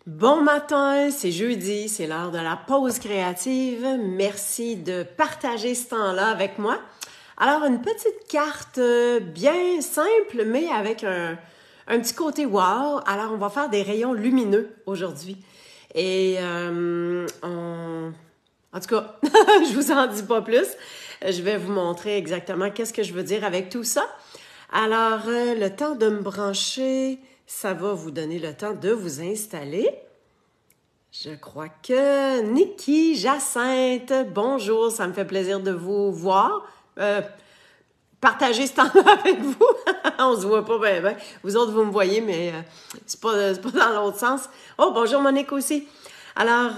Bon matin, c'est jeudi, c'est l'heure de la pause créative. Merci de partager ce temps-là avec moi. Alors, une petite carte bien simple, mais avec un petit côté wow. Alors, on va faire des rayons lumineux aujourd'hui. Et en tout cas, je vous en dis pas plus. Je vais vous montrer exactement qu'est-ce que je veux dire avec tout ça. Alors, le temps de me brancher, ça va vous donner le temps de vous installer. Je crois que Niki, Jacinthe, bonjour, ça me fait plaisir de vous voir. Partager ce temps-là avec vous. On se voit pas bien, ben. Vous autres, vous me voyez, mais c'est pas dans l'autre sens. Oh, bonjour Monique aussi. Alors,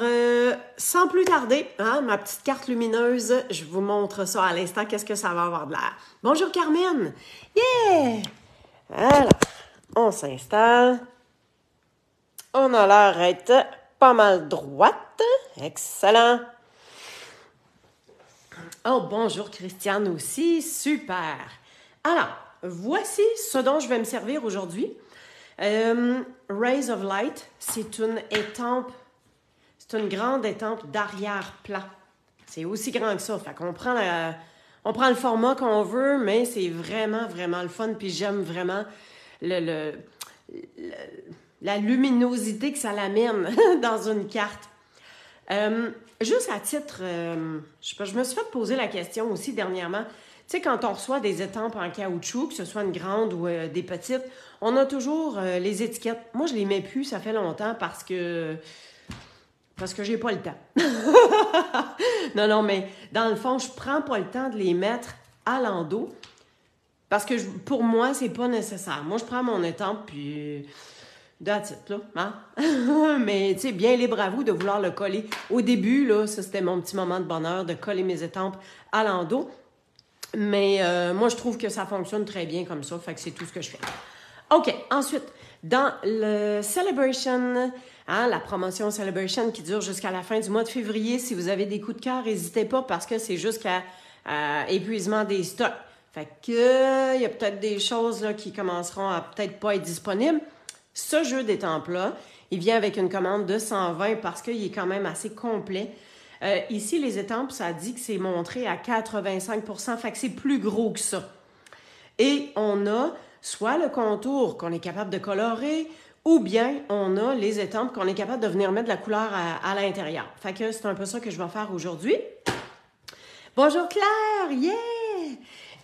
sans plus tarder, hein, ma petite carte lumineuse, je vous montre ça à l'instant, qu'est-ce que ça va avoir de l'air. Bonjour Carmen! Yeah! Alors, on s'installe. On a l'air d'être pas mal droite. Excellent! Oh, bonjour Christiane aussi, super! Alors, voici ce dont je vais me servir aujourd'hui. Rays of Light, c'est une étampe. C'est une grande étampe d'arrière-plan. C'est aussi grand que ça. Fait qu'on prend le format qu'on veut, mais c'est vraiment, vraiment le fun. Puis j'aime vraiment la luminosité que ça l'amène dans une carte. Juste à titre, je me suis fait poser la question aussi dernièrement. Tu sais, quand on reçoit des étampes en caoutchouc, que ce soit une grande ou des petites, on a toujours les étiquettes. Moi, je les mets plus, ça fait longtemps parce que j'ai pas le temps. Non, mais dans le fond, je prends pas le temps de les mettre à l'endos parce que pour moi, c'est pas nécessaire. Moi, je prends mon étampe puis that's it, là. Hein? Mais, tu sais, bien libre à vous de vouloir le coller. Au début, là, ça, c'était mon petit moment de bonheur de coller mes étampes à l'endos. Mais moi, je trouve que ça fonctionne très bien comme ça. Fait que c'est tout ce que je fais. OK, ensuite, dans le Celebration, hein, la promotion Celebration qui dure jusqu'à la fin du mois de février, si vous avez des coups de cœur, n'hésitez pas parce que c'est jusqu'à épuisement des stocks. Fait que il y a peut-être des choses là, qui commenceront à peut-être pas être disponibles. Ce jeu d'étampes-là, il vient avec une commande de 120 parce qu'il est quand même assez complet. Ici, les étampes, ça dit que c'est montré à 85%, fait que c'est plus gros que ça. Et on a soit le contour qu'on est capable de colorer, ou bien on a les étampes qu'on est capable de venir mettre de la couleur à l'intérieur. Fait que c'est un peu ça que je vais faire aujourd'hui. Bonjour Claire! Yeah!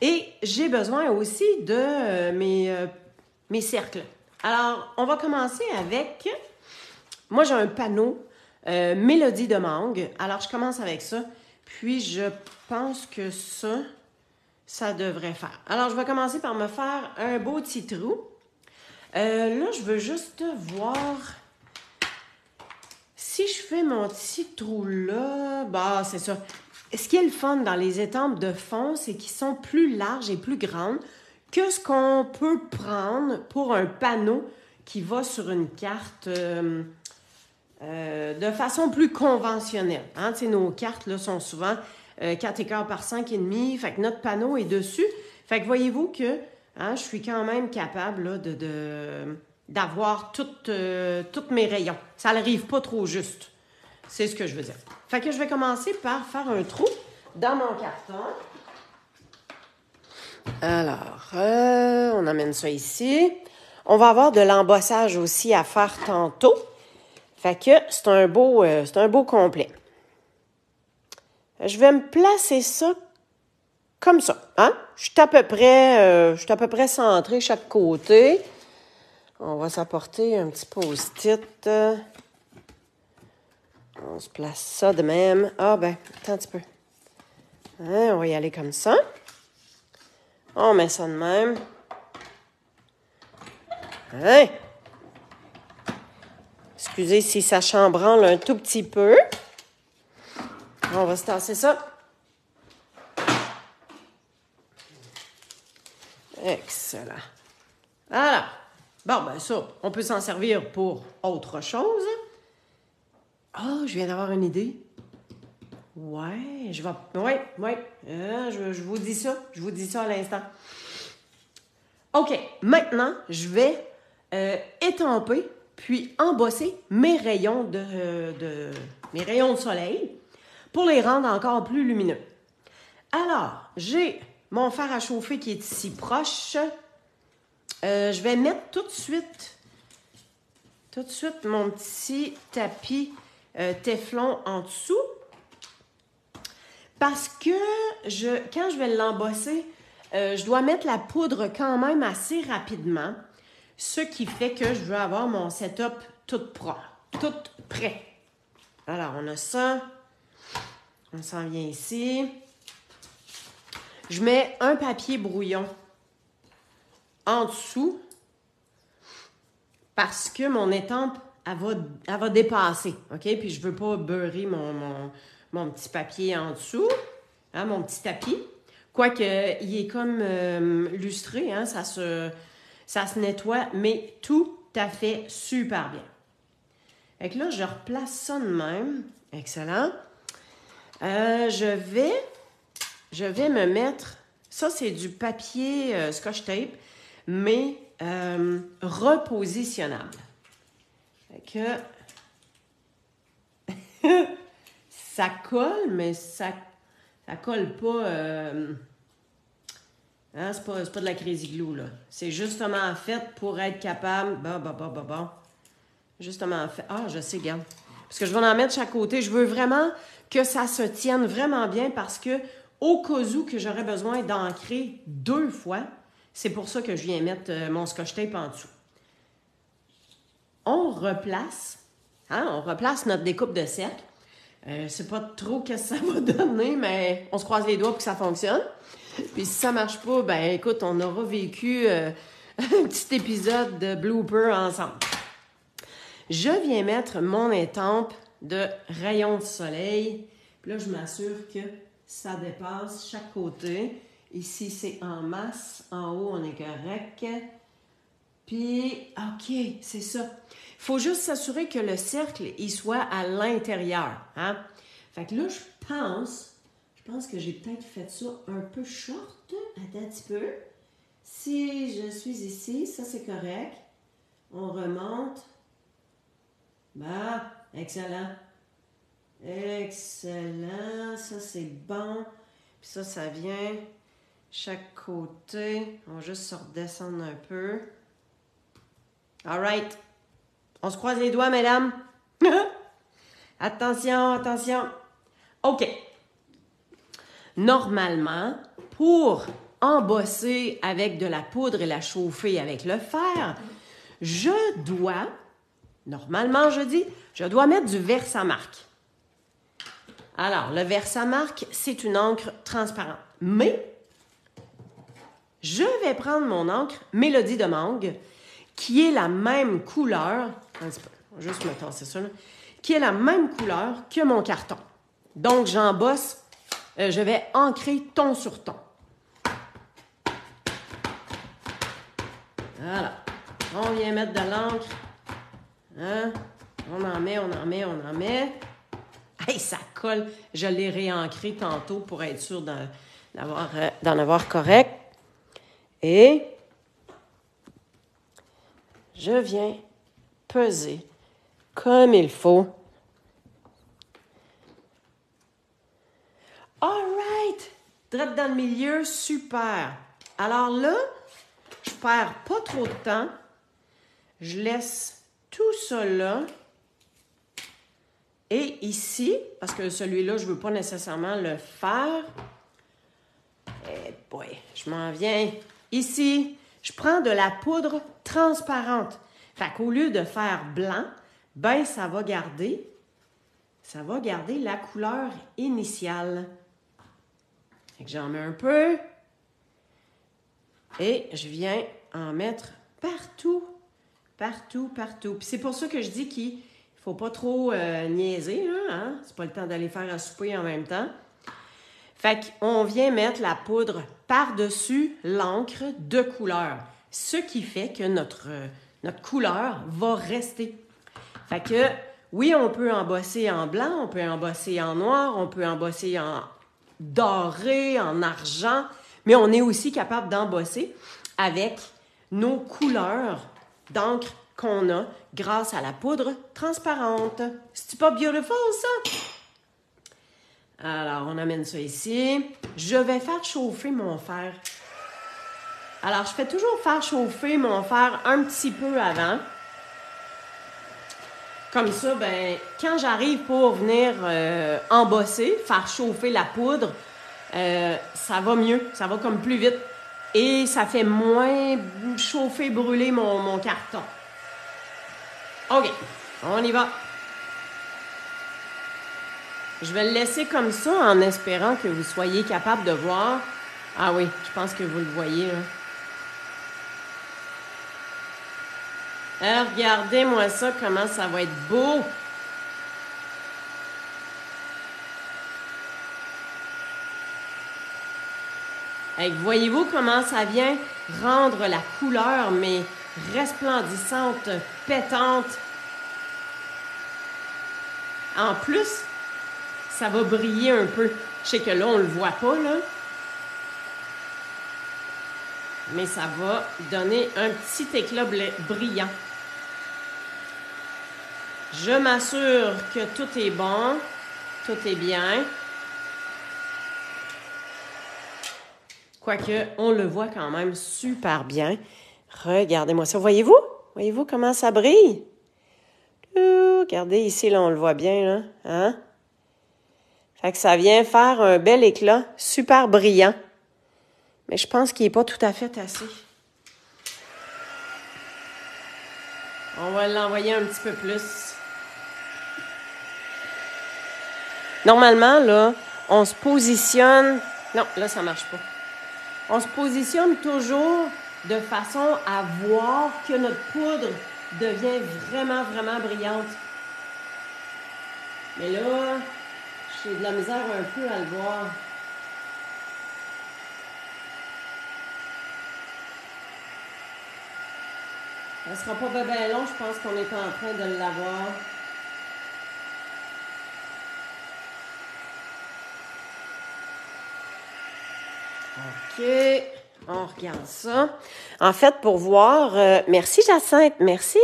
Et j'ai besoin aussi de mes cercles. Alors, on va commencer avec... Moi, j'ai un panneau Mélodie de mangue. Alors, je commence avec ça. Puis, je pense que ça devrait faire. Alors, je vais commencer par me faire un beau petit trou. Là, je veux juste voir si je fais mon petit trou là. Bah, c'est ça. Ce qui est le fun dans les étampes de fond, c'est qu'ils sont plus larges et plus grandes que ce qu'on peut prendre pour un panneau qui va sur une carte de façon plus conventionnelle. Hein? Tu sais, nos cartes là, sont souvent 4 écarts par 5,5. Fait que notre panneau est dessus. Fait que voyez-vous que hein, je suis quand même capable là, d'avoir toutes mes rayons. Ça n'arrive pas trop juste. C'est ce que je veux dire. Fait que je vais commencer par faire un trou dans mon carton. Alors, on amène ça ici. On va avoir de l'embossage aussi à faire tantôt. Fait que c'est un beau complet. Je vais me placer ça comme ça. Hein? Je suis à peu près centrée chaque côté. On va s'apporter un petit post-it. On se place ça de même. Ah ben, attends un petit peu. Hein, on va y aller comme ça. On met ça de même. Hein? Excusez si ça chambranle un tout petit peu. On va se tasser ça. Excellent. Voilà. Bon, ben ça, on peut s'en servir pour autre chose. Ah, je viens d'avoir une idée. Ouais, je vais... Ouais. Je vous dis ça. Je vous dis ça à l'instant. OK, maintenant, je vais étamper puis embosser mes rayons mes rayons de soleil pour les rendre encore plus lumineux. Alors, j'ai mon fer à chauffer qui est ici proche. Je vais mettre tout de suite mon petit tapis Téflon en dessous. Parce que quand je vais l'embosser, je dois mettre la poudre quand même assez rapidement. Ce qui fait que je veux avoir mon setup tout prêt. Alors, on a ça. On s'en vient ici. Je mets un papier brouillon en dessous parce que mon étampe, elle va dépasser. OK? Puis je ne veux pas beurrer mon petit papier en dessous, hein, mon petit tapis. Quoique, il est comme lustré, hein, ça se nettoie, mais tout à fait super bien. Fait que là, je replace ça de même. Excellent. Je vais me mettre... Ça, c'est du papier Scotch Tape, mais repositionnable. Fait que... ça colle, mais ça colle pas... Hein, c'est pas de la Crazy Glue, là. C'est justement fait pour être capable... Bon. Justement fait... Ah, je sais, regarde. Parce que je vais en mettre chaque côté. Je veux vraiment que ça se tienne vraiment bien parce que au cas où que j'aurais besoin d'ancrer 2 fois, c'est pour ça que je viens mettre mon Scotch Tape en dessous. On replace notre découpe de cercle. Je sais pas trop qu'est-ce que ça va donner, mais on se croise les doigts pour que ça fonctionne. Puis si ça marche pas, ben écoute, on aura vécu un petit épisode de blooper ensemble. Je viens mettre mon étampe de rayon de soleil. Puis là, je m'assure que ça dépasse chaque côté. Ici, c'est en masse. En haut, on est correct. Puis, OK, c'est ça. Il faut juste s'assurer que le cercle, il soit à l'intérieur. Hein? Fait que là, je pense que j'ai peut-être fait ça un peu short. Attends un petit peu. Si je suis ici, ça c'est correct. On remonte. Bah, excellent. Excellent. Ça, c'est bon. Puis ça vient chaque côté. On va juste se redescendre un peu. All right. On se croise les doigts, mesdames. Attention. OK. Normalement, pour embosser avec de la poudre et la chauffer avec le fer, je dois mettre du Versamark. Alors, le Versamark, c'est une encre transparente. Mais, je vais prendre mon encre Mélodie de mangue, qui est la même couleur, un petit peu, juste me tasser ça, là, qui est la même couleur que mon carton. Donc, j'embosse, je vais ancrer ton sur ton. Voilà. On vient mettre de l'encre. Hein? On en met. Hey, ça colle. Je l'ai réancré tantôt pour être sûr d'en avoir correct. Et je viens peser comme il faut. All right! Drette dans le milieu, super. Alors là, je perds pas trop de temps. Je laisse tout ça là. Et ici, parce que celui-là, je ne veux pas nécessairement le faire. Eh boy, je m'en viens. Ici, je prends de la poudre transparente. Fait qu'au lieu de faire blanc, ben ça va garder la couleur initiale. Fait que j'en mets un peu. Et je viens en mettre partout. Puis c'est pour ça que je dis qu'il ne faut pas trop niaiser, là, hein? C'est pas le temps d'aller faire un souper en même temps. Fait qu'on vient mettre la poudre par-dessus l'encre de couleur. Ce qui fait que notre couleur va rester. Fait que, oui, on peut embosser en blanc, on peut embosser en noir, on peut embosser en doré, en argent, mais on est aussi capable d'embosser avec nos couleurs d'encre qu'on a grâce à la poudre transparente. C'est-tu pas beautiful, ça? Alors, on amène ça ici. Je vais faire chauffer mon fer. Alors, je fais toujours faire chauffer mon fer un petit peu avant. Comme ça, ben, quand j'arrive pour venir embosser, faire chauffer la poudre, ça va mieux, ça va comme plus vite. Et ça fait moins chauffer, brûler mon carton. OK, on y va. Je vais le laisser comme ça en espérant que vous soyez capable de voir. Ah oui, je pense que vous le voyez, là. Regardez-moi ça, comment ça va être beau. Voyez-vous comment ça vient rendre la couleur, mais resplendissante, pétante. En plus, ça va briller un peu. Je sais que là, on ne le voit pas, là. Mais ça va donner un petit éclat brillant. Je m'assure que tout est bon, tout est bien. Quoique, on le voit quand même super bien. Regardez-moi ça. Voyez-vous? Voyez-vous comment ça brille? Regardez ici, là, on le voit bien, là. Hein? Fait que ça vient faire un bel éclat, super brillant. Mais je pense qu'il n'est pas tout à fait assez. On va l'envoyer un petit peu plus. Normalement, là, on se positionne... Non, là, ça ne marche pas. On se positionne toujours de façon à voir que notre poudre devient vraiment, vraiment brillante. Mais là, j'ai de la misère un peu à le voir. Ça ne sera pas bien long, je pense qu'on est en train de l'avoir. OK, on regarde ça. En fait, pour voir... merci Jacinthe, merci.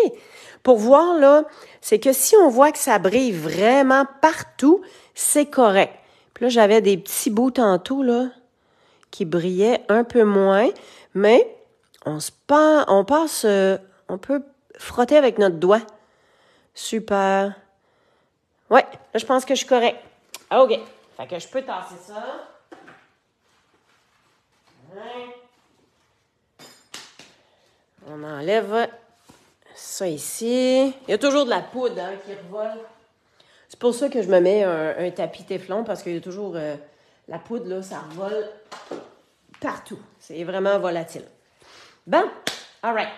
Pour voir, là, c'est que si on voit que ça brille vraiment partout, c'est correct. Puis là, j'avais des petits bouts tantôt, là, qui brillaient un peu moins, mais on peut frotter avec notre doigt. Super. Ouais, là, je pense que je suis correct. OK. Fait que je peux tasser ça. On enlève ça ici. Il y a toujours de la poudre qui revole. C'est pour ça que je me mets un tapis téflon, parce qu'il y a toujours la poudre, là, ça revole partout. C'est vraiment volatile. Bon, all right.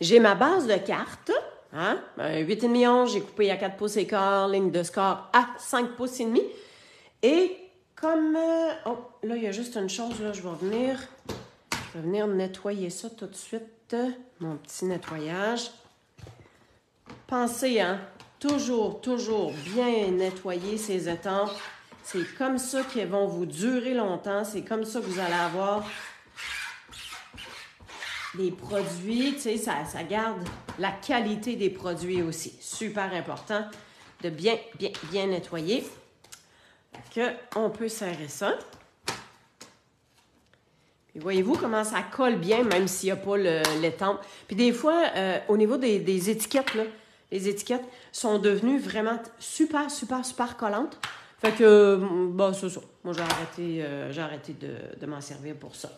J'ai ma base de cartes. Hein? 8,5 onces, j'ai coupé à 4 pouces et quart, ligne de score à 5 pouces et demi. Et comme... oh, là, il y a juste une chose, là, je vais venir nettoyer ça tout de suite. Mon petit nettoyage. Pensez, hein, toujours bien nettoyer ces étampes. C'est comme ça qu'elles vont vous durer longtemps. C'est comme ça que vous allez avoir des produits. Tu sais, ça garde la qualité des produits aussi. Super important de bien nettoyer. On peut serrer ça. Puis voyez-vous comment ça colle bien, même s'il n'y a pas l'étampe. Puis des fois, au niveau des étiquettes, là, les étiquettes sont devenues vraiment super collantes. Fait que, bon, c'est ça. Moi, j'ai arrêté de m'en servir pour ça.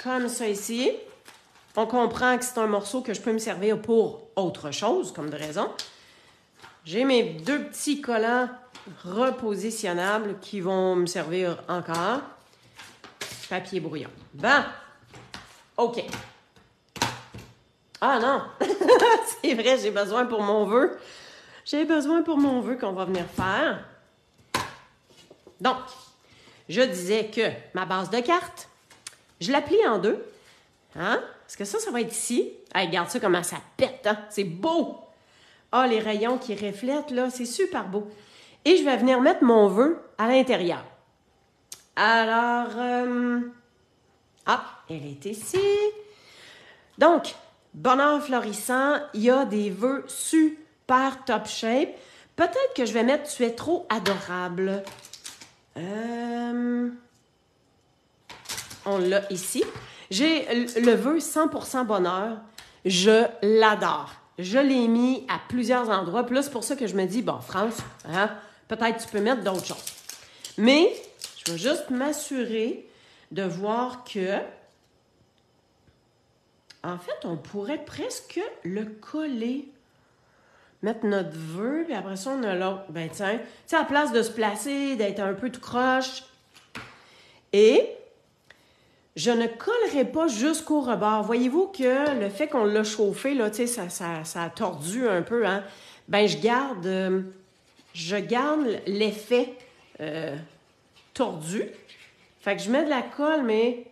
Comme ça ici. On comprend que c'est un morceau que je peux me servir pour autre chose, comme de raison. J'ai mes deux petits collants repositionnables qui vont me servir encore. Papier brouillon. Bon. OK. Ah non! C'est vrai, j'ai besoin pour mon vœu. J'ai besoin pour mon vœu qu'on va venir faire. Donc, je disais que ma base de cartes, je la plie en deux. Hein? Parce que ça va être ici. Hey, regarde ça comment ça pète, hein? C'est beau! Ah, les rayons qui reflètent, là, c'est super beau. Et je vais venir mettre mon vœu à l'intérieur. Alors, elle est ici. Donc, bonheur florissant, il y a des vœux super top shape. Peut-être que je vais mettre Tu es trop adorable. On l'a ici. J'ai le vœu 100% bonheur. Je l'adore. Je l'ai mis à plusieurs endroits. Puis là, c'est pour ça que je me dis, bon, France, hein, peut-être tu peux mettre d'autres choses. Mais, je vais juste m'assurer de voir que, en fait, on pourrait presque le coller. Mettre notre vœu, puis après ça, on a l'autre. Ben tiens, tu sais, à la place de se placer, d'être un peu tout croche. Et je ne collerai pas jusqu'au rebord. Voyez-vous que le fait qu'on l'a chauffé, là, tu sais, ça a tordu un peu, hein? Ben, je garde l'effet tordu. Fait que je mets de la colle, mais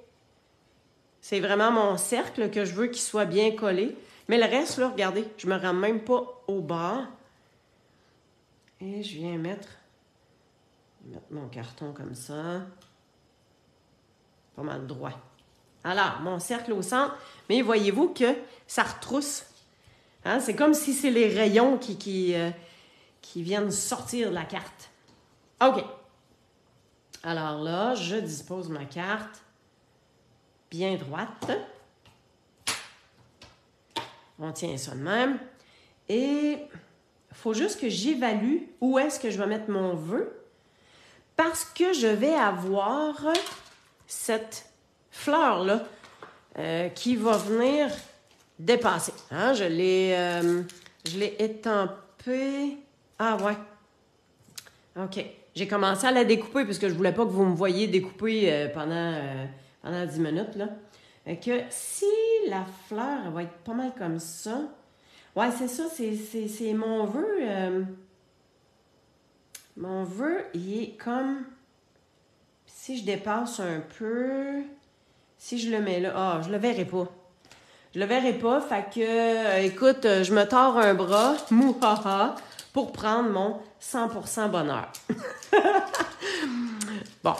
c'est vraiment mon cercle que je veux qu'il soit bien collé. Mais le reste, là, regardez, je me rends même pas au bord. Et je viens mettre mon carton comme ça. Pas mal droit. Alors, mon cercle au centre. Mais voyez-vous que ça retrousse. Hein? C'est comme si c'est les rayons qui viennent sortir de la carte. OK. Alors là, je dispose ma carte bien droite. On tient ça de même. Et il faut juste que j'évalue où est-ce que je vais mettre mon vœu parce que je vais avoir cette fleur-là qui va venir dépasser. Hein? Je l'ai étampée. Ah ouais. OK. J'ai commencé à la découper parce que je voulais pas que vous me voyiez découper pendant 10 minutes, là. Que si la fleur elle va être pas mal comme ça. Ouais, c'est ça, c'est mon vœu. Mon vœu, il est comme. Si je dépasse un peu. Si je le mets là. Ah, je le verrai pas. Je le verrai pas, fait que, écoute, je me tords un bras, mouhaha, pour prendre mon 100% bonheur. Bon,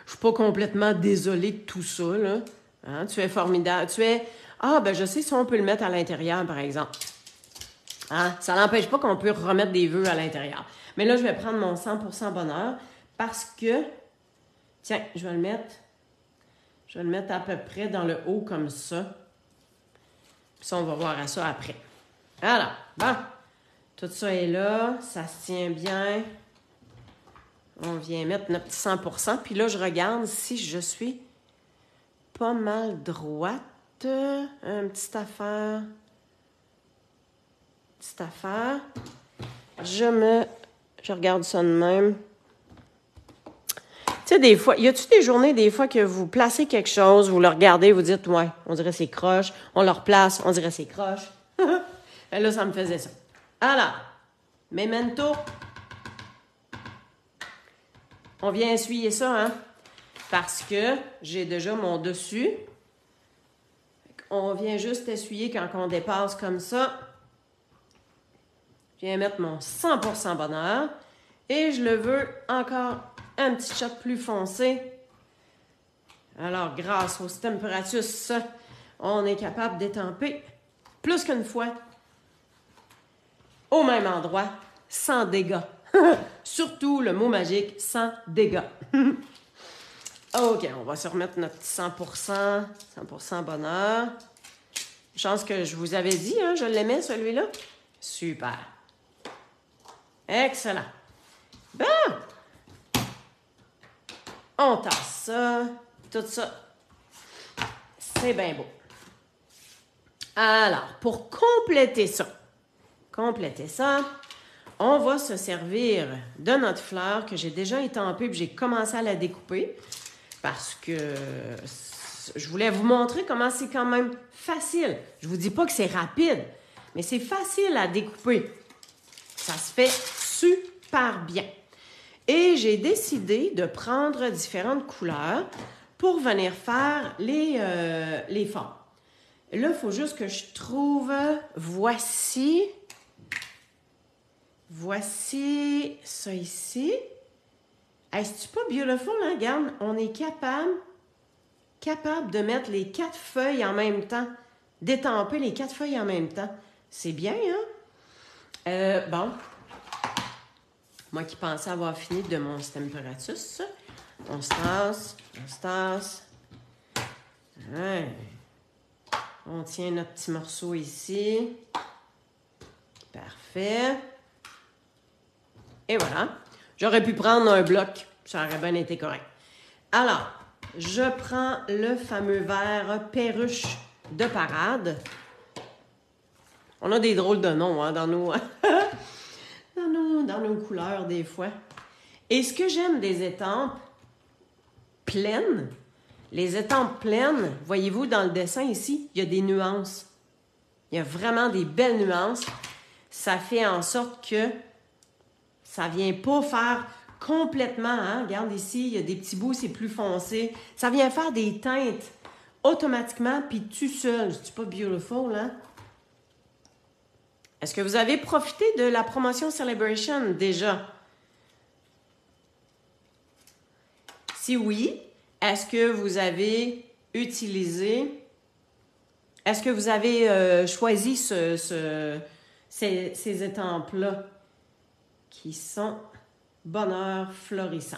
je suis pas complètement désolée de tout ça, là. Hein, tu es formidable. Ah, ben je sais si on peut le mettre à l'intérieur, par exemple. Hein? Ça n'empêche pas qu'on peut remettre des vœux à l'intérieur. Mais là, je vais prendre mon 100% bonheur parce que, tiens, je vais le mettre à peu près dans le haut comme ça. Puis ça, on va voir à ça après. Alors, bon, tout ça est là, ça se tient bien. On vient mettre notre petit 100%. Puis là, je regarde si je suis pas mal droite. Une petite affaire. Je regarde ça de même. Tu sais, des fois, y a-tu des journées, des fois, que vous placez quelque chose, vous le regardez, vous dites, ouais, on dirait c'est croche. On le replace, on dirait c'est croche. Et là, ça me faisait ça. Alors, memento. On vient essuyer ça, hein? Parce que j'ai déjà mon dessus. On vient juste essuyer quand on dépasse comme ça. Je viens mettre mon 100% bonheur. Et je le veux encore un petit shot plus foncé. Alors, grâce au Temperatus, on est capable d'étamper plus qu'une fois au même endroit, sans dégâts. Surtout le mot magique, sans dégâts. OK, on va se remettre notre 100% bonheur. Chance que je vous avais dit, hein, je l'aimais celui-là. Super. Excellent. Bon. On tasse ça, tout ça. C'est bien beau. Alors, pour compléter ça, on va se servir de notre fleur que j'ai déjà étampée puis j'ai commencé à la découper parce que je voulais vous montrer comment c'est quand même facile. Je vous dis pas que c'est rapide, mais c'est facile à découper. Ça se fait super bien. Et j'ai décidé de prendre différentes couleurs pour venir faire les formes. Là, il faut juste que je trouve... Voici ça ici. Hey, c'est-tu pas beautiful, hein? Regarde, on est capable de mettre les 4 feuilles en même temps. d'étamper les 4 feuilles en même temps. C'est bien, hein? Bon. Moi qui pensais avoir fini de mon Stemperatus. On se tasse, on se tasse. Ouais. On tient notre petit morceau ici. Parfait. Et voilà. J'aurais pu prendre un bloc. Ça aurait bien été correct. Alors, je prends le fameux verre Perruche de parade. On a des drôles de noms hein, dans nos couleurs des fois. Et ce que j'aime des étampes pleines, les étampes pleines, voyez-vous dans le dessin ici, il y a des nuances. Il y a vraiment des belles nuances. Ça fait en sorte que ça vient pas faire complètement, hein? Regarde ici, il y a des petits bouts, c'est plus foncé. Ça vient faire des teintes automatiquement, puis tout seul. C'est pas beautiful, hein? Est-ce que vous avez profité de la promotion Celebration déjà? Si oui, est-ce que vous avez utilisé, est-ce que vous avez choisi ces étampes-là qui sont bonheur florissant?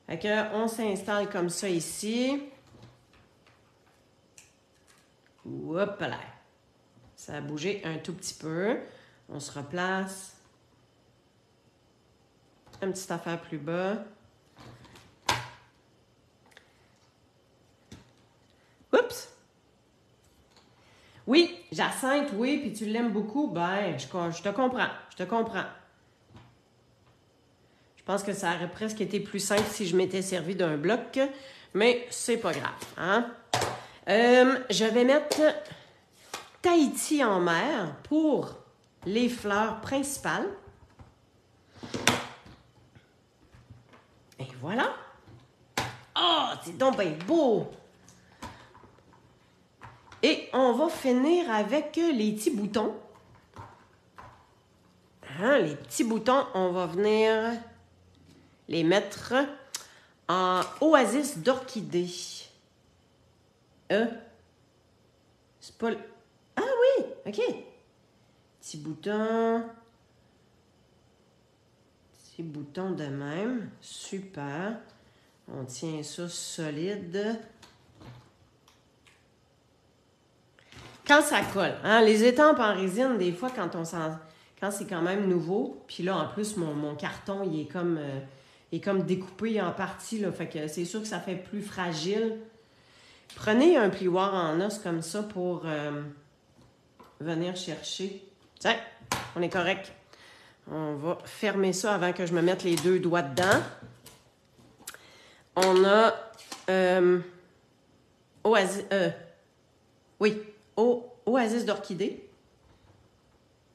Fait que on s'installe comme ça ici. Hop là. Ça a bougé un tout petit peu. On se replace. Une petite affaire plus bas. Oups! Oui, Jacinthe, oui, puis tu l'aimes beaucoup. Ben, je te comprends. Je te comprends. Je pense que ça aurait presque été plus simple si je m'étais servi d'un bloc, mais c'est pas grave. Hein? Je vais mettre Tahiti en mer pour les fleurs principales. Et voilà. Oh, c'est donc bien beau! Et on va finir avec les petits boutons. Hein, les petits boutons, on va venir les mettre en oasis d'orchidée. C'est pas... Ah oui, OK. Petit bouton. Petit bouton de même. Super. On tient ça solide. Quand ça colle, hein, les étampes en résine, des fois, quand c'est quand même nouveau, puis là, en plus, mon carton, il est comme découpé en parties, là, fait que c'est sûr que ça fait plus fragile. Prenez un plioir en os comme ça pour venir chercher. Tiens, on est correct. On va fermer ça avant que je me mette les 2 doigts dedans. On a Oasis d'orchidée.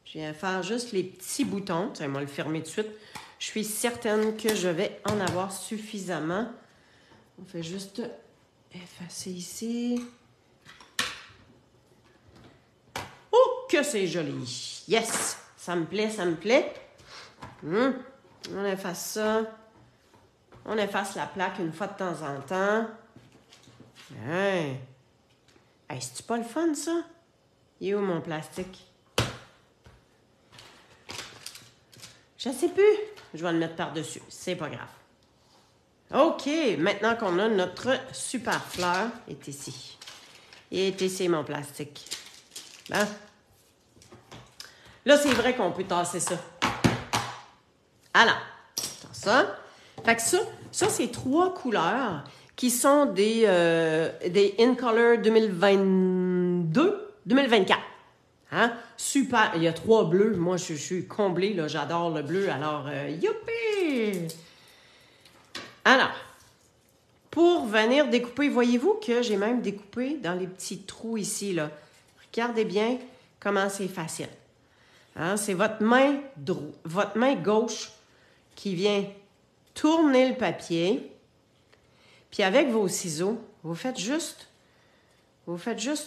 Je viens faire juste les petits boutons. Tiens, on va le fermer tout de suite. Je suis certaine que je vais en avoir suffisamment. On fait juste effacer ici. Oh, que c'est joli! Yes! Ça me plaît, ça me plaît. On efface ça. On efface la plaque une fois de temps en temps. Hey, c'est-tu pas le fun, ça? Il est où mon plastique? Je sais plus. Je vais le mettre par-dessus. C'est pas grave. OK. Maintenant qu'on a notre super fleur, est ici. Et ici, mon plastique. Bon. Là, c'est vrai qu'on peut tasser ça. Alors, ça. Fait que ça c'est 3 couleurs qui sont des In Color 2024. Hein? Super. Il y a 3 bleus. Moi, je suis comblée. Là. J'adore le bleu. Alors, youpi! Alors, pour venir découper, voyez-vous que j'ai même découpé dans les petits trous ici. Là. Regardez bien comment c'est facile. Hein? C'est votre main gauche qui vient tourner le papier. Puis avec vos ciseaux, vous faites juste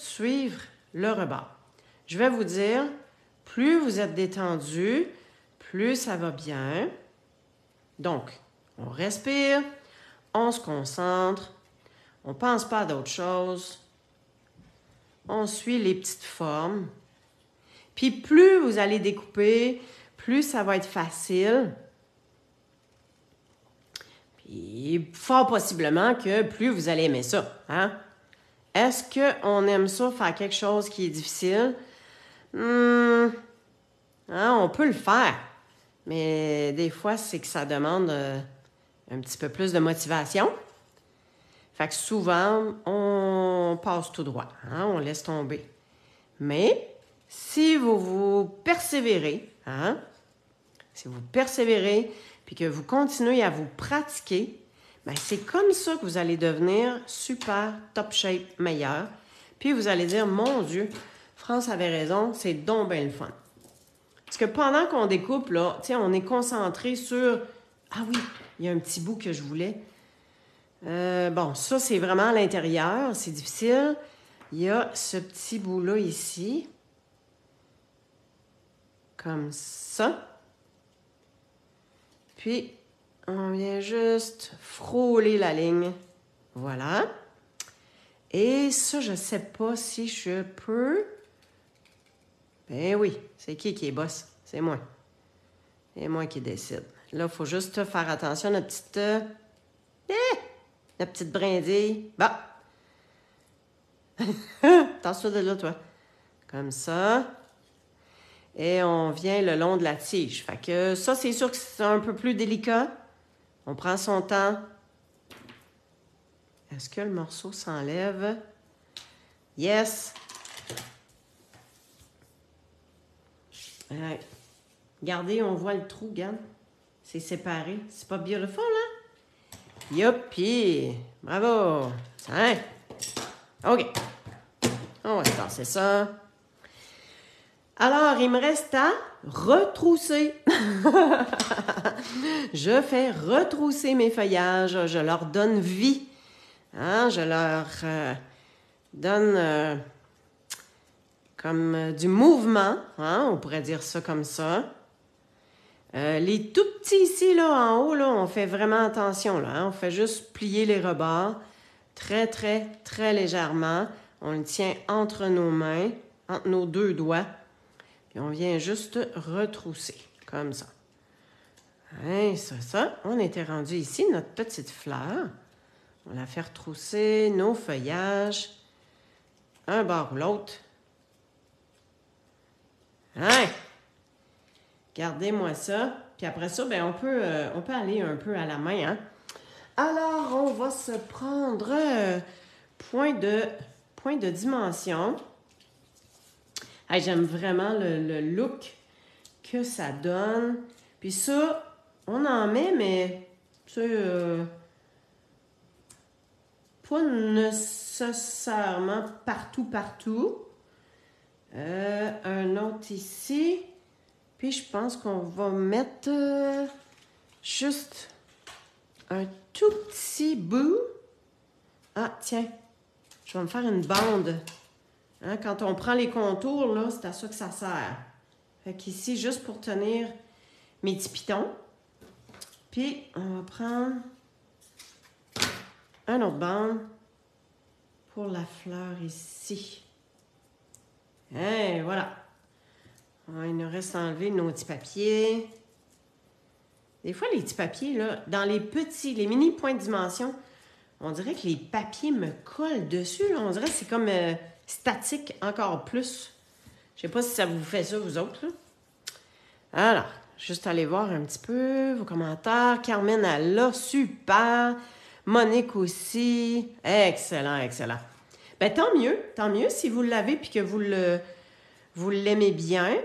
suivre le rebord. Je vais vous dire, plus vous êtes détendu, plus ça va bien. Donc, on respire, on se concentre, on ne pense pas à d'autre chose. on suit les petites formes. Puis plus vous allez découper, plus ça va être facile. Puis fort possiblement que plus vous allez aimer ça. Hein? Est-ce qu'on aime ça, faire quelque chose qui est difficile? Hein, on peut le faire. Mais des fois, c'est que ça demande un petit peu plus de motivation. Fait que souvent, on passe tout droit. Hein? On laisse tomber. Mais si vous persévérez, hein? Si vous persévérez, puis que vous continuez à vous pratiquer, bien, c'est comme ça que vous allez devenir super top shape meilleur. Puis vous allez dire, mon Dieu, France avait raison, c'est donc bien le fun. Parce que pendant qu'on découpe, là, tu sais, on est concentré sur, ah oui, il y a un petit bout que je voulais. Bon, ça, c'est vraiment à l'intérieur, c'est difficile. Il y a ce petit bout-là ici. Comme ça. Puis, on vient juste frôler la ligne. Voilà. Et ça, je ne sais pas si je peux. Ben oui, c'est qui est boss? C'est moi. C'est moi qui décide. Là, il faut juste faire attention à notre petite brindille. Bah! Attention de là, toi. Comme ça. Et on vient le long de la tige. Fait que ça, c'est sûr que c'est un peu plus délicat. On prend son temps. Est-ce que le morceau s'enlève? Yes! Ouais. Regardez, on voit le trou, regarde. C'est séparé. C'est pas beautiful, hein? Youpi! Bravo! Hein? OK. On va se passer ça. Alors, il me reste à retrousser. Je fais retrousser mes feuillages. Je leur donne vie. Hein? Je leur donne comme du mouvement. Hein? On pourrait dire ça comme ça. Les tout petits ici, là, en haut, là, on fait vraiment attention. Là, hein? On fait juste plier les rebords très, très, très légèrement. On le tient entre nos mains, entre nos deux doigts. Puis on vient juste retrousser, comme ça. Hein, ça. On était rendu ici, notre petite fleur. On la fait retrousser, nos feuillages, un bord ou l'autre. Hein? Gardez-moi ça. Puis après ça, ben on peut aller un peu à la main. Hein? Alors, on va se prendre point de dimension. Hey, j'aime vraiment le look que ça donne. Puis ça, on en met, mais tu sais, pas nécessairement partout. Un autre ici. Puis je pense qu'on va mettre juste un tout petit bout. Ah, tiens, je vais me faire une bande. Hein, quand on prend les contours, là, c'est à ça que ça sert. Fait qu'ici, juste pour tenir mes petits pitons. Puis, on va prendre un autre bande pour la fleur ici. Et voilà. Il nous reste à enlever nos petits papiers. Des fois, les petits papiers, là, dans les mini points de dimension, on dirait que les papiers me collent dessus. Là. On dirait que c'est comme statique encore plus. Je sais pas si ça vous fait ça, vous autres. Là. Alors, juste aller voir un petit peu vos commentaires. Carmen, elle l'a, super. Monique aussi. Excellent. Ben, tant mieux si vous l'avez puis que vous l'aimez bien.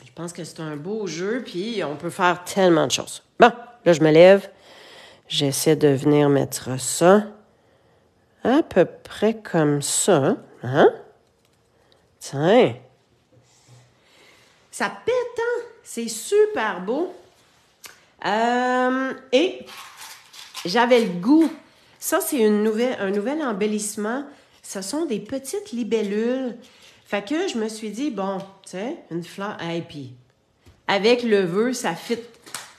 Je pense que c'est un beau jeu, puis on peut faire tellement de choses. Bon, là, je me lève. J'essaie de venir mettre ça à peu près comme ça. Hein? Tiens. Ça pète, hein? C'est super beau. Et j'avais le goût. Ça, c'est un nouvel embellissement. Ce sont des petites libellules. Fait que je me suis dit, bon, tu sais, une fleur. Et puis, avec le vœu, ça fit.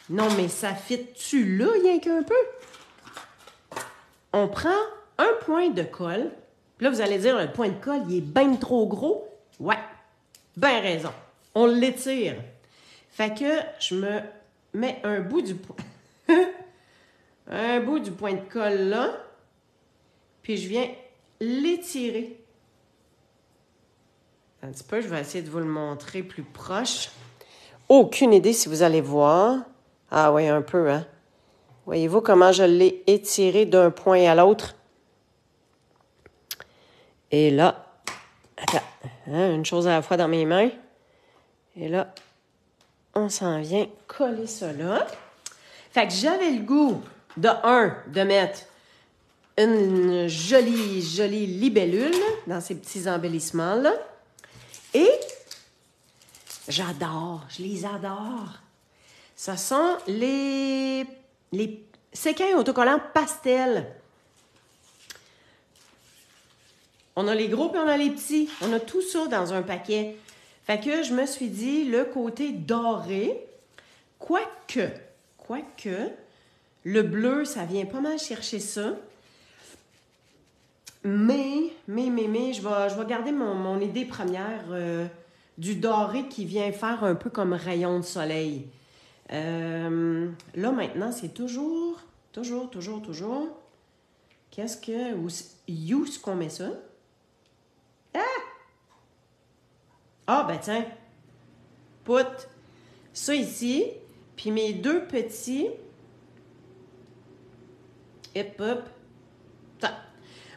Non, mais ça fit-tu là, rien qu'un peu? On prend un point de colle. Puis là, vous allez dire, le point de colle, il est bien trop gros. Ouais, bien raison. On l'étire. Fait que je me mets un bout du point. Un bout du point de colle là. Puis je viens l'étirer. Un petit peu, je vais essayer de vous le montrer plus proche. Aucune idée si vous allez voir. Ah oui, un peu, hein. Voyez-vous comment je l'ai étiré d'un point à l'autre? Et là, attends, hein, une chose à la fois dans mes mains. Et là, on s'en vient coller ça là. Fait que j'avais le goût, de mettre une jolie, jolie libellule dans ces petits embellissements-là. Et j'adore, je les adore. Ce sont les séquins autocollants pastel. On a les gros puis on a les petits. On a tout ça dans un paquet. Fait que je me suis dit, le côté doré, quoique, le bleu, ça vient pas mal chercher ça. Mais, je vais garder mon idée première du doré qui vient faire un peu comme rayon de soleil. Là, maintenant, c'est toujours. Qu'est-ce que... Où est-ce qu'on met ça? Ah, ben tiens. Put ça ici. Puis mes deux petits... Hop. Ça.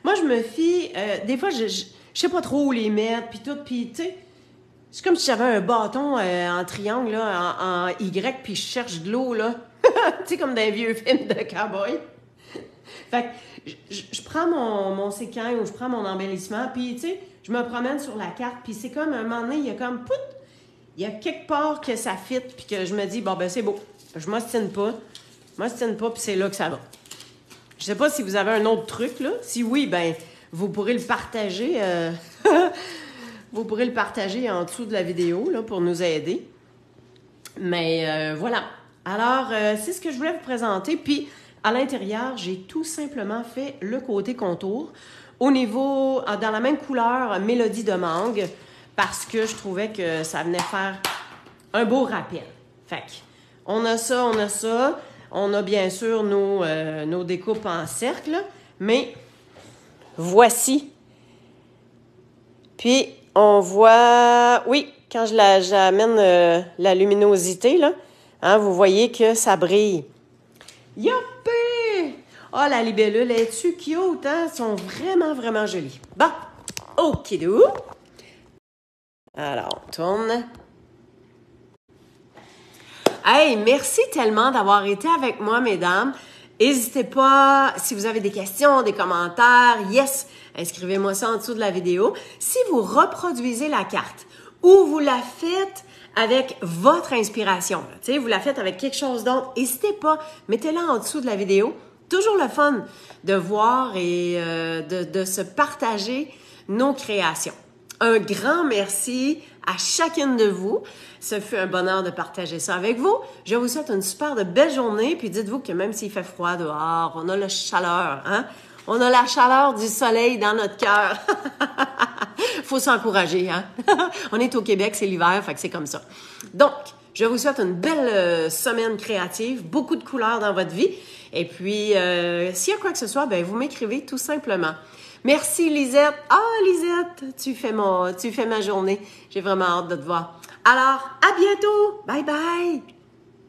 Moi, je me fie... des fois, je sais pas trop où les mettre, puis tout. Puis, tu sais, c'est comme si j'avais un bâton en triangle, là, en Y, puis je cherche de l'eau, là. Tu sais, comme dans les vieux films de cowboy. Fait que je prends mon séquin ou je prends mon embellissement, puis, tu sais, je me promène sur la carte, puis c'est comme, un moment donné, il y a comme, pout, il y a quelque part que ça fit, puis que je me dis, bon, ben c'est beau. Je m'ostine pas, puis c'est là que ça va. Je sais pas si vous avez un autre truc, là. Si oui, ben vous pourrez le partager. Vous pourrez le partager en dessous de la vidéo, là, pour nous aider. Mais voilà. Alors, c'est ce que je voulais vous présenter. Puis, à l'intérieur, j'ai tout simplement fait le côté contour. Au niveau, dans la même couleur, mélodie de mangue, parce que je trouvais que ça venait faire un beau rappel. Fait que, on a ça. On a bien sûr nos découpes en cercle, mais voici. Puis, on voit, oui, quand j'amène la luminosité, là, hein, vous voyez que ça brille. Yoppé! Oh, la libellule, est-tu cute, hein? Elles sont vraiment, vraiment jolies. Bon, okidou. Alors, on tourne. Hey, merci tellement d'avoir été avec moi, mesdames. N'hésitez pas, si vous avez des questions, des commentaires, yes, inscrivez-moi ça en dessous de la vidéo. Si vous reproduisez la carte ou vous la faites avec votre inspiration, tu sais, vous la faites avec quelque chose d'autre, n'hésitez pas, mettez-la en dessous de la vidéo. Toujours le fun de voir et de se partager nos créations. Un grand merci à chacune de vous. Ce fut un bonheur de partager ça avec vous. Je vous souhaite une super de belle journée. Puis dites-vous que même s'il fait froid dehors, on a la chaleur, hein? On a la chaleur du soleil dans notre cœur. Faut s'encourager, hein? On est au Québec, c'est l'hiver, fait que c'est comme ça. Donc, je vous souhaite une belle semaine créative, beaucoup de couleurs dans votre vie. Et puis, s'il y a quoi que ce soit, ben vous m'écrivez tout simplement. Merci, Lisette. Ah, Lisette, tu fais ma journée. J'ai vraiment hâte de te voir. Alors, à bientôt. Bye bye.